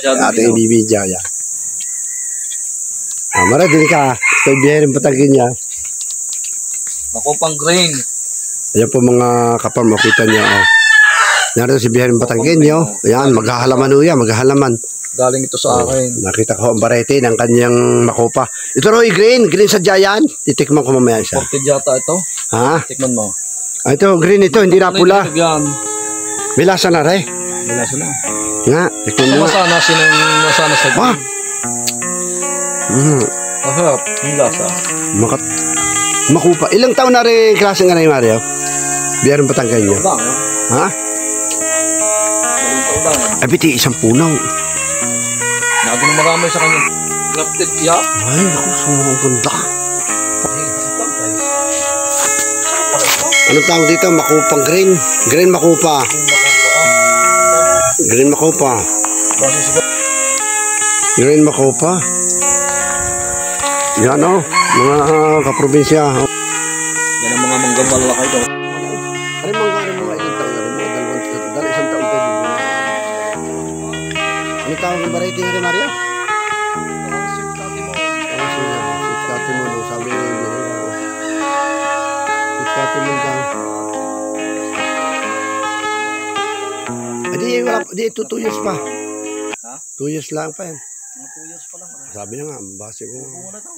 Ating ibibidya yan. Mara din ka. Ito biyahe rin patagin niya. Makupang green. Ayan po mga kapam, makita niyo. Oh. Narito si biyahe rin patagin niyo. Ayan, maghahalaman o yan, maghahalaman. Galing ito sa akin. Nakita ko ang barete ng kanyang makupa. Ito Roy, green sa Giant. Titikman ko mamaya siya. Ported yata ito. Ha? Tikman mo. Ito, green ito, hindi na pula. May lasa na rin. May lasa na. Nga, tikman mo nga. Masana sa green. Masarap, yung lasa. Makupa. Ilang taon na rin klase nga na yung Mario? Biyahe rin patanggan niyo. Ha? Ay, biti, isang punaw. Nago na marami sa kanya. Grafted yak. Ay, ako, sumang ganda. Anong tawag dito? Makupang green. Green makupa. Green makupa. Green makupa. Yan o, mga kaprobinsya. Yan ang mga manggang malalaki ito. Ano mga ilang taon na rin mo? Dahil isang taon tayo bubunod. Ano tawag ng variety nga rin, Mario? Sweet Katimo. Sweet Katimo, no? Sabi nga yung Sweet Katimo ka. Di, 2 years pa. Ha? 2 years lang pa yan. Mga 2 years pa lang. Sabi na nga, base ko. Bunga na ito.